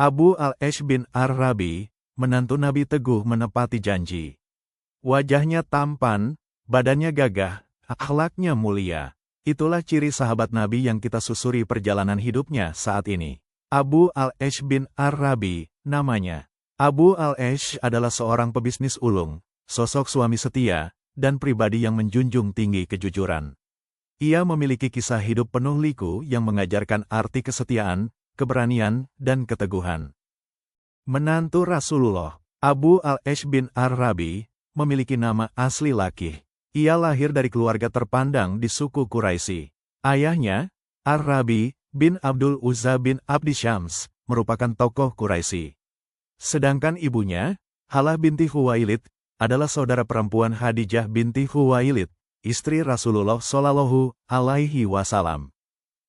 Abu al-Ash bin Ar-Rabi, menantu Nabi teguh menepati janji. Wajahnya tampan, badannya gagah, akhlaknya mulia. Itulah ciri sahabat Nabi yang kita susuri perjalanan hidupnya saat ini. Abu al-Ash bin Ar-Rabi, namanya. Abu al-Ash adalah seorang pebisnis ulung, sosok suami setia, dan pribadi yang menjunjung tinggi kejujuran. Ia memiliki kisah hidup penuh liku yang mengajarkan arti kesetiaan, keberanian, dan keteguhan. Menantu Rasulullah, Abu al-Ash bin Ar-Rabi, memiliki nama asli Laqih. Ia lahir dari keluarga terpandang di suku Quraisy. Ayahnya, Ar-Rabi bin Abdul Uzza bin Abdi Syams, merupakan tokoh Quraisy. Sedangkan ibunya, Halah binti Khuwailid, adalah saudara perempuan Khadijah binti Khuwailid, istri Rasulullah Shallallahu Alaihi Wasallam.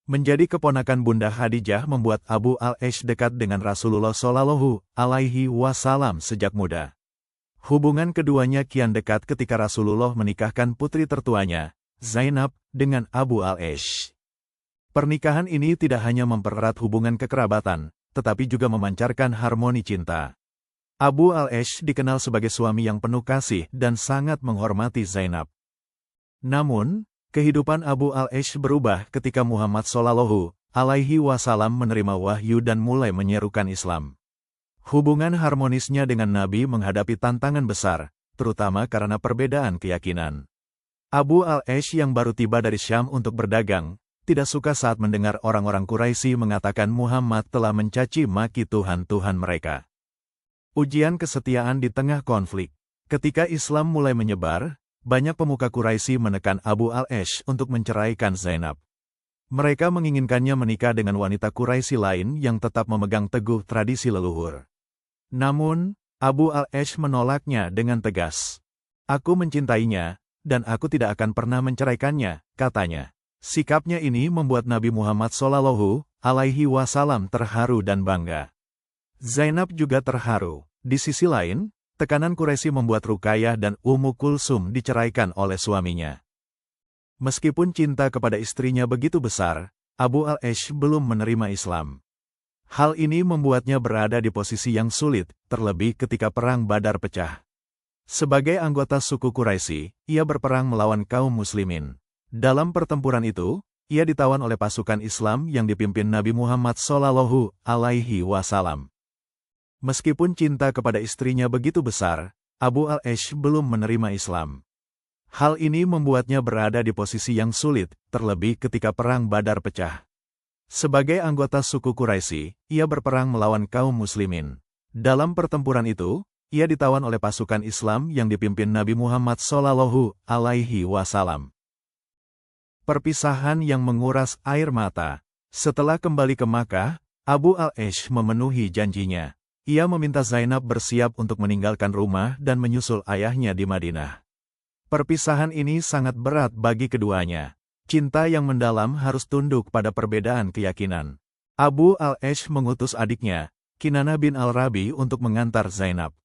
Menjadi keponakan Bunda Khadijah membuat Abu al-Ash dekat dengan Rasulullah Shallallahu Alaihi Wasallam sejak muda. Hubungan keduanya kian dekat ketika Rasulullah menikahkan putri tertuanya, Zainab, dengan Abu al-Ash. Pernikahan ini tidak hanya mempererat hubungan kekerabatan, tetapi juga memancarkan harmoni cinta. Abu al-Ash dikenal sebagai suami yang penuh kasih dan sangat menghormati Zainab. Namun, kehidupan Abu al-Ash berubah ketika Muhammad Shallallahu Alaihi Wasallam menerima wahyu dan mulai menyerukan Islam. Hubungan harmonisnya dengan Nabi menghadapi tantangan besar, terutama karena perbedaan keyakinan. Abu al-Ash yang baru tiba dari Syam untuk berdagang, tidak suka saat mendengar orang-orang Quraisy mengatakan Muhammad telah mencaci maki Tuhan-Tuhan mereka. Ujian kesetiaan di tengah konflik. Ketika Islam mulai menyebar, banyak pemuka Quraisy menekan Abu al-Ash untuk menceraikan Zainab. Mereka menginginkannya menikah dengan wanita Quraisy lain yang tetap memegang teguh tradisi leluhur. Namun, Abu al-Ash menolaknya dengan tegas. Aku mencintainya, dan aku tidak akan pernah menceraikannya, katanya. Sikapnya ini membuat Nabi Muhammad Shallallahu Alaihi Wasallam terharu dan bangga. Zainab juga terharu. Di sisi lain, tekanan Quraisy membuat Ruqayyah dan Ummu Kulsum diceraikan oleh suaminya. Meskipun cinta kepada istrinya begitu besar, Abu al-Ash belum menerima Islam. Hal ini membuatnya berada di posisi yang sulit, terlebih ketika Perang Badar pecah. Sebagai anggota suku Quraisy, ia berperang melawan kaum muslimin. Dalam pertempuran itu, ia ditawan oleh pasukan Islam yang dipimpin Nabi Muhammad Shallallahu Alaihi Wasallam. Meskipun cinta kepada istrinya begitu besar, Abu al-Ash belum menerima Islam. Hal ini membuatnya berada di posisi yang sulit, terlebih ketika Perang Badar pecah. Sebagai anggota suku Quraisy, ia berperang melawan kaum muslimin. Dalam pertempuran itu, ia ditawan oleh pasukan Islam yang dipimpin Nabi Muhammad Shallallahu Alaihi Wasallam. Perpisahan yang menguras air mata. Setelah kembali ke Makkah, Abu al-Ash memenuhi janjinya. Ia meminta Zainab bersiap untuk meninggalkan rumah dan menyusul ayahnya di Madinah. Perpisahan ini sangat berat bagi keduanya. Cinta yang mendalam harus tunduk pada perbedaan keyakinan. Abu al-Ash mengutus adiknya, Kinanah bin al-Rabi untuk mengantar Zainab.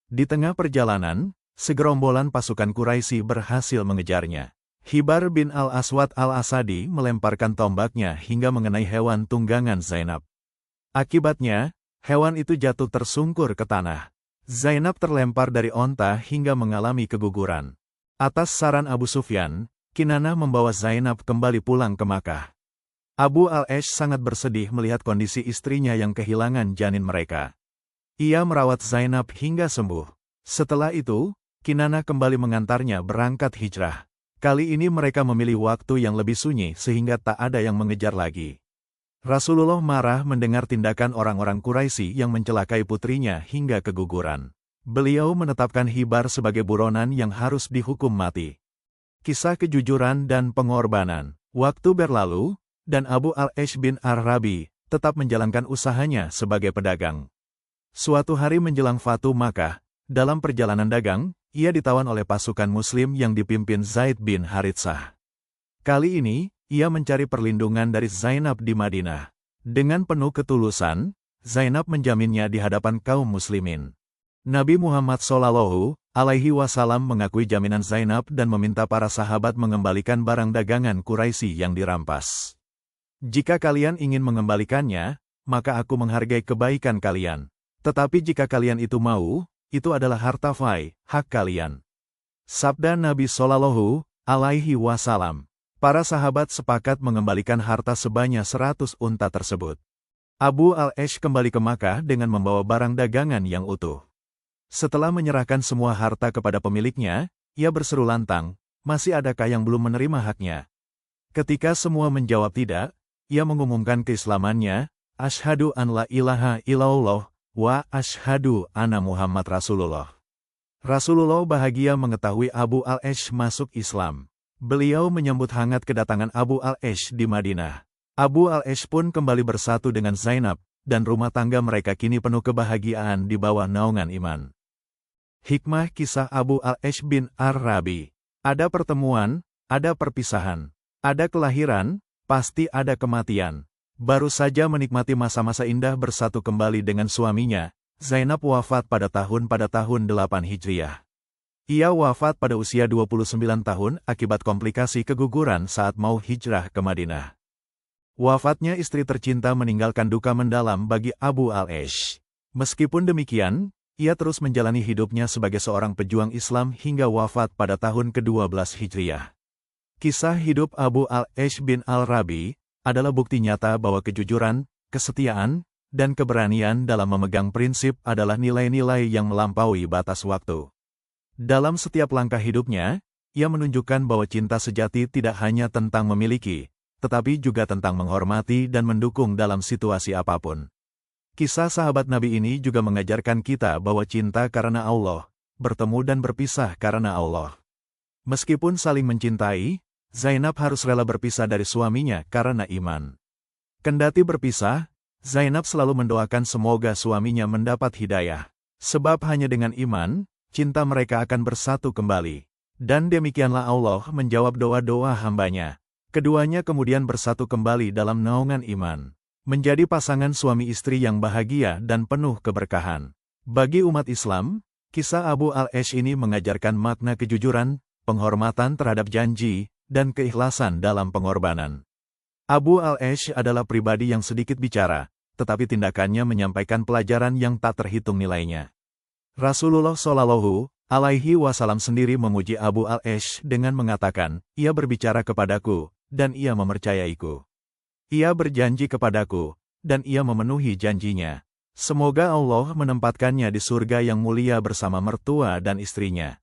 Di tengah perjalanan, segerombolan pasukan Quraisy berhasil mengejarnya. Hibar bin al-Aswad al-Asadi melemparkan tombaknya hingga mengenai hewan tunggangan Zainab. Akibatnya, hewan itu jatuh tersungkur ke tanah. Zainab terlempar dari onta hingga mengalami keguguran. Atas saran Abu Sufyan, Kinanah membawa Zainab kembali pulang ke Makkah. Abu al-Ash sangat bersedih melihat kondisi istrinya yang kehilangan janin mereka. Ia merawat Zainab hingga sembuh. Setelah itu, Kinanah kembali mengantarnya berangkat hijrah. Kali ini mereka memilih waktu yang lebih sunyi sehingga tak ada yang mengejar lagi. Rasulullah marah mendengar tindakan orang-orang Quraisy yang mencelakai putrinya hingga keguguran. Beliau menetapkan Hibar sebagai buronan yang harus dihukum mati. Kisah kejujuran dan pengorbanan. Waktu berlalu, dan Abu al-Ash bin Ar-Rabi tetap menjalankan usahanya sebagai pedagang. Suatu hari menjelang Fatu Makkah, dalam perjalanan dagang, ia ditawan oleh pasukan Muslim yang dipimpin Zaid bin Haritsah. Kali ini, ia mencari perlindungan dari Zainab di Madinah. Dengan penuh ketulusan, Zainab menjaminnya di hadapan kaum muslimin. Nabi Muhammad Shallallahu Alaihi Wasallam mengakui jaminan Zainab dan meminta para sahabat mengembalikan barang dagangan Quraisy yang dirampas. Jika kalian ingin mengembalikannya, maka aku menghargai kebaikan kalian. Tetapi jika kalian itu mau, itu adalah harta fai, hak kalian. Sabda Nabi Shallallahu Alaihi Wasallam. Para sahabat sepakat mengembalikan harta sebanyak 100 unta tersebut. Abu al-Ash kembali ke Makkah dengan membawa barang dagangan yang utuh. Setelah menyerahkan semua harta kepada pemiliknya, ia berseru lantang, masih adakah yang belum menerima haknya? Ketika semua menjawab tidak, ia mengumumkan keislamannya, Asyhadu an la ilaha illallah, wa asyhadu anna Muhammad Rasulullah. Rasulullah bahagia mengetahui Abu al-Ash masuk Islam. Beliau menyambut hangat kedatangan Abu al-Ash di Madinah. Abu al-Ash pun kembali bersatu dengan Zainab, dan rumah tangga mereka kini penuh kebahagiaan di bawah naungan iman. Hikmah kisah Abu al-Ash bin Ar-Rabi. Ada pertemuan, ada perpisahan. Ada kelahiran, pasti ada kematian. Baru saja menikmati masa-masa indah bersatu kembali dengan suaminya, Zainab wafat pada tahun 8 Hijriah. Ia wafat pada usia 29 tahun akibat komplikasi keguguran saat mau hijrah ke Madinah. Wafatnya istri tercinta meninggalkan duka mendalam bagi Abu al-Ash. Meskipun demikian, ia terus menjalani hidupnya sebagai seorang pejuang Islam hingga wafat pada tahun ke-12 Hijriah. Kisah hidup Abu al-Ash bin Al-Rabi adalah bukti nyata bahwa kejujuran, kesetiaan, dan keberanian dalam memegang prinsip adalah nilai-nilai yang melampaui batas waktu. Dalam setiap langkah hidupnya, ia menunjukkan bahwa cinta sejati tidak hanya tentang memiliki, tetapi juga tentang menghormati dan mendukung dalam situasi apapun. Kisah sahabat Nabi ini juga mengajarkan kita bahwa cinta karena Allah, bertemu dan berpisah karena Allah. Meskipun saling mencintai, Zainab harus rela berpisah dari suaminya karena iman. Kendati berpisah, Zainab selalu mendoakan semoga suaminya mendapat hidayah. Sebab hanya dengan iman, cinta mereka akan bersatu kembali. Dan demikianlah Allah menjawab doa-doa hambanya. Keduanya kemudian bersatu kembali dalam naungan iman. Menjadi pasangan suami istri yang bahagia dan penuh keberkahan. Bagi umat Islam, kisah Abu al-Ash ini mengajarkan makna kejujuran, penghormatan terhadap janji, dan keikhlasan dalam pengorbanan. Abu al-Ash adalah pribadi yang sedikit bicara, tetapi tindakannya menyampaikan pelajaran yang tak terhitung nilainya. Rasulullah Shallallahu Alaihi Wasallam sendiri memuji Abu al-Ash dengan mengatakan, ia berbicara kepadaku, dan ia mempercayaiku. Ia berjanji kepadaku, dan ia memenuhi janjinya. Semoga Allah menempatkannya di surga yang mulia bersama mertua dan istrinya.